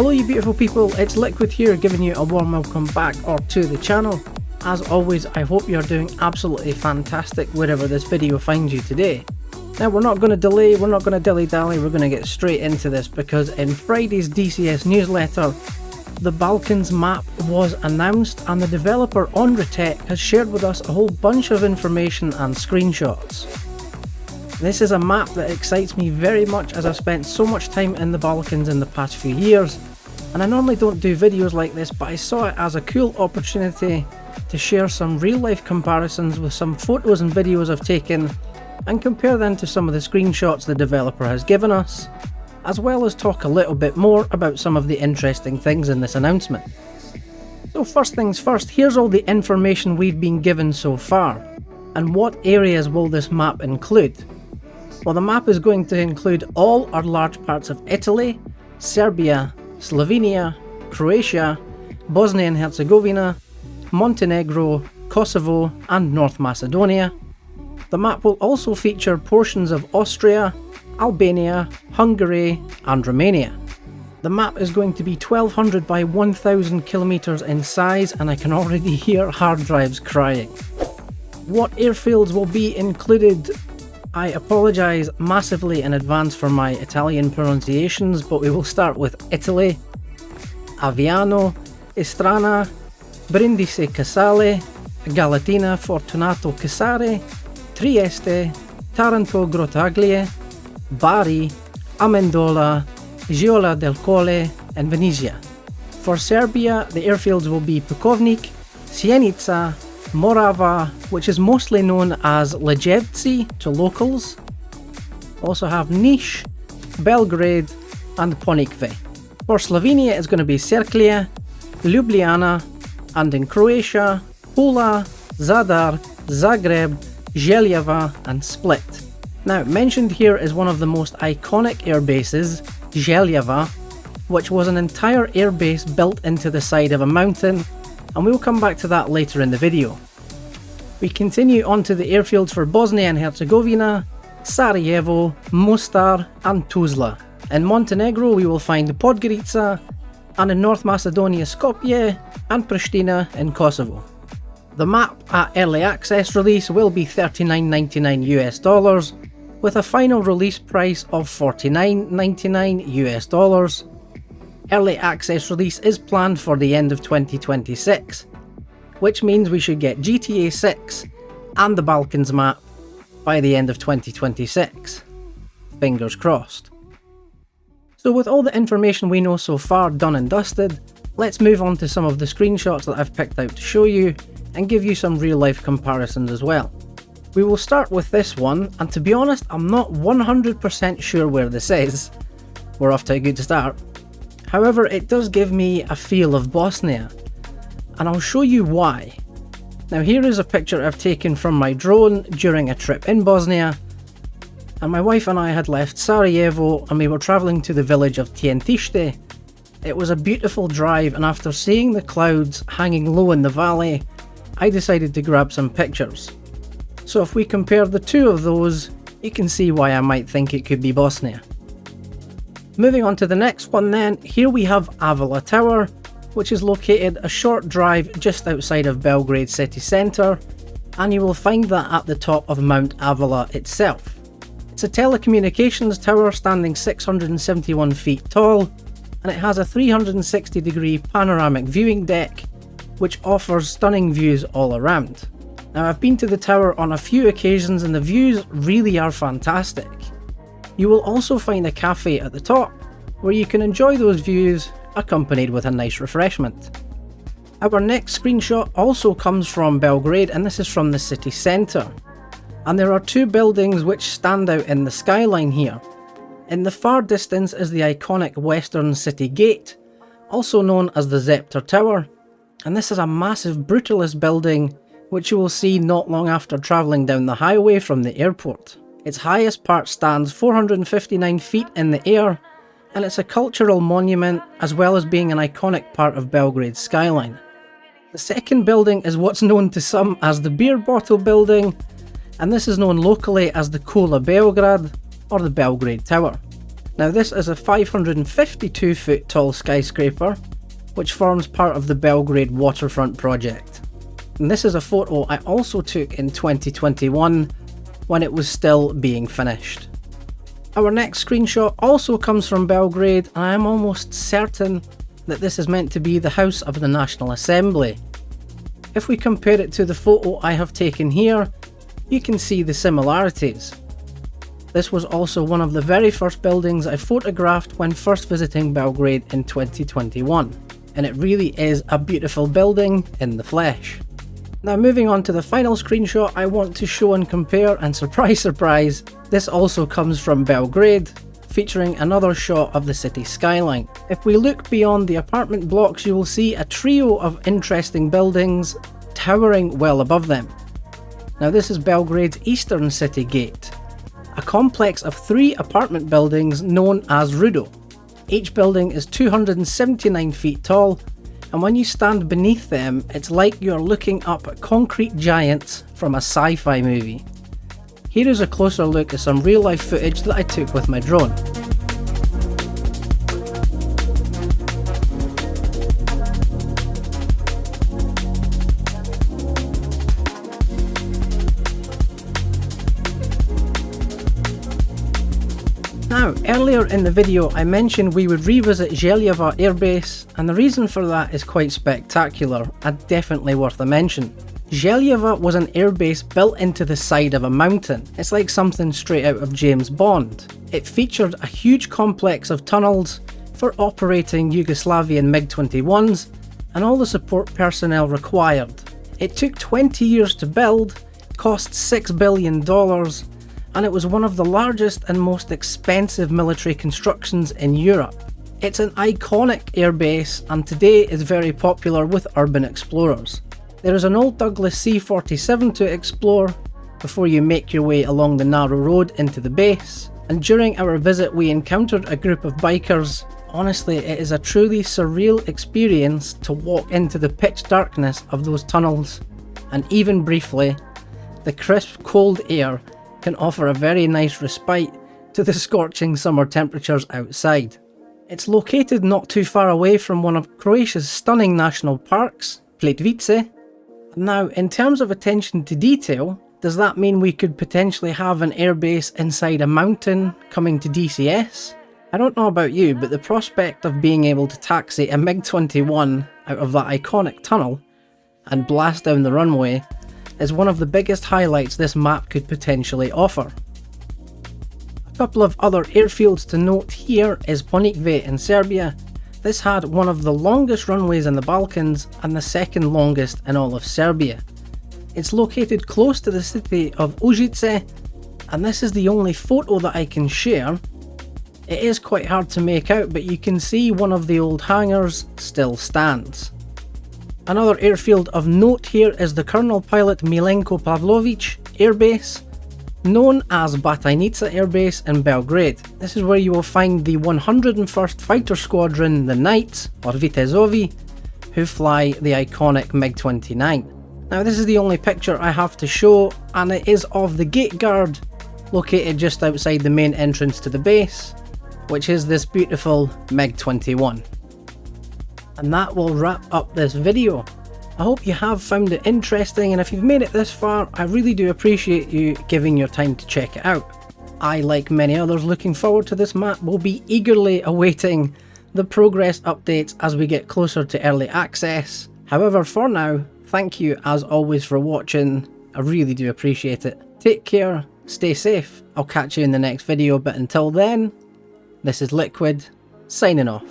Hello you beautiful people, it's Liquid here giving you a warm welcome back or to the channel. As always, I hope you're doing absolutely fantastic wherever this video finds you today. Now we're not going to delay, we're not going to dilly-dally, we're going to get straight into this because in Friday's DCS newsletter, the Balkans map was announced and the developer Onretech has shared with us a whole bunch of information and screenshots. This is a map that excites me very much as I've spent so much time in the Balkans in the past few years, and I normally don't do videos like this, but I saw it as a cool opportunity to share some real life comparisons with some photos and videos I've taken and compare them to some of the screenshots the developer has given us, as well as talk a little bit more about some of the interesting things in this announcement. So first things first, here's all the information we've been given so far, and what areas will this map include? Well, the map is going to include all or large parts of Italy, Serbia, Slovenia, Croatia, Bosnia and Herzegovina, Montenegro, Kosovo and North Macedonia. The map will also feature portions of Austria, Albania, Hungary and Romania. The map is going to be 1200 by 1000 kilometers in size, and I can already hear hard drives crying. What airfields will be included? I apologise massively in advance for my Italian pronunciations, but we will start with Italy: Aviano, Istrana, Brindisi Casale, Galatina Fortunato Casare, Trieste, Taranto Grottaglie, Bari, Amendola, Giola del Colle and Venezia. For Serbia, the airfields will be Pukovnik, Sjenica, Morava, which is mostly known as Lejevci to locals. Also have Niš, Belgrade and Ponikve. For Slovenia it's going to be Cerklje, Ljubljana, and in Croatia, Pula, Zadar, Zagreb, Željeva and Split. Now mentioned here is one of the most iconic air bases, Željeva, which was an entire airbase built into the side of a mountain, and we'll come back to that later in the video. We continue on to the airfields for Bosnia and Herzegovina, Sarajevo, Mostar and Tuzla. In Montenegro we will find Podgorica, and in North Macedonia Skopje and Pristina in Kosovo. The map at early access release will be $39.99 US, with a final release price of $49.99 US. Early access release is planned for the end of 2026, which means we should get GTA 6 and the Balkans map by the end of 2026. Fingers crossed. So with all the information we know so far done and dusted, let's move on to some of the screenshots that I've picked out to show you and give you some real life comparisons as well. We will start with this one, and to be honest, I'm not 100% sure where this is. We're off to a good start. However, it does give me a feel of Bosnia, and I'll show you why. Now here is a picture I've taken from my drone during a trip in Bosnia, and my wife and I had left Sarajevo and we were travelling to the village of Tientište. It was a beautiful drive, and after seeing the clouds hanging low in the valley, I decided to grab some pictures. So if we compare the two of those, you can see why I might think it could be Bosnia. Moving on to the next one then, here we have Avila Tower, which is located a short drive just outside of Belgrade city centre, and you will find that at the top of Mount Avila itself. It's a telecommunications tower standing 671 feet tall, and it has a 360-degree panoramic viewing deck, which offers stunning views all around. Now I've been to the tower on a few occasions and the views really are fantastic. You will also find a cafe at the top, where you can enjoy those views accompanied with a nice refreshment. Our next screenshot also comes from Belgrade, and this is from the city centre. And there are two buildings which stand out in the skyline here. In the far distance is the iconic Western City Gate, also known as the Zepter Tower, and this is a massive brutalist building which you will see not long after travelling down the highway from the airport. Its highest part stands 459 feet in the air, and it's a cultural monument as well as being an iconic part of Belgrade's skyline. The second building is what's known to some as the beer bottle building, and this is known locally as the Kula Beograd or the Belgrade Tower. Now this is a 552 foot tall skyscraper, which forms part of the Belgrade waterfront project. And this is a photo I also took in 2021 when it was still being finished. Our next screenshot also comes from Belgrade, and I am almost certain that this is meant to be the House of the National Assembly. If we compare it to the photo I have taken here, you can see the similarities. This was also one of the very first buildings I photographed when first visiting Belgrade in 2021, and it really is a beautiful building in the flesh. Now moving on to the final screenshot I want to show and compare, and surprise surprise, this also comes from Belgrade, featuring another shot of the city skyline. If we look beyond the apartment blocks, you will see a trio of interesting buildings towering well above them. Now this is Belgrade's eastern city gate, a complex of 3 apartment buildings known as Rudo. Each building is 279 feet tall, and when you stand beneath them, it's like you're looking up at concrete giants from a sci-fi movie. Here is a closer look at some real life footage that I took with my drone. Now, earlier in the video I mentioned we would revisit Željava Airbase, and the reason for that is quite spectacular and definitely worth a mention. Željava was an airbase built into the side of a mountain. It's like something straight out of James Bond. It featured a huge complex of tunnels for operating Yugoslavian MiG-21s and all the support personnel required. It took 20 years to build, cost $6 billion, and it was one of the largest and most expensive military constructions in Europe. It's an iconic airbase and today is very popular with urban explorers. There is an old Douglas C-47 to explore before you make your way along the narrow road into the base, and during our visit we encountered a group of bikers. Honestly, it is a truly surreal experience to walk into the pitch darkness of those tunnels, and even briefly, the crisp cold air can offer a very nice respite to the scorching summer temperatures outside. It's located not too far away from one of Croatia's stunning national parks, Plitvice. Now, in terms of attention to detail, does that mean we could potentially have an airbase inside a mountain coming to DCS? I don't know about you, but the prospect of being able to taxi a MiG-21 out of that iconic tunnel and blast down the runway is one of the biggest highlights this map could potentially offer. A couple of other airfields to note here is Ponikve in Serbia. This had one of the longest runways in the Balkans and the second longest in all of Serbia. It's located close to the city of Užice, and this is the only photo that I can share. It is quite hard to make out, but you can see one of the old hangars still stands. Another airfield of note here is the Colonel Pilot Milenko Pavlović Airbase, known as Batajnica Airbase in Belgrade. This is where you will find the 101st Fighter Squadron, the Knights, or Vitezovi, who fly the iconic MiG-29. Now this is the only picture I have to show, and it is of the gate guard, located just outside the main entrance to the base, which is this beautiful MiG-21. And that will wrap up this video. I hope you have found it interesting, and if you've made it this far, I really do appreciate you giving your time to check it out. I, like many others looking forward to this map, will be eagerly awaiting the progress updates as we get closer to early access. However, for now, thank you as always for watching. I really do appreciate it. Take care, stay safe, I'll catch you in the next video, but until then, this is LIKWID, signing off.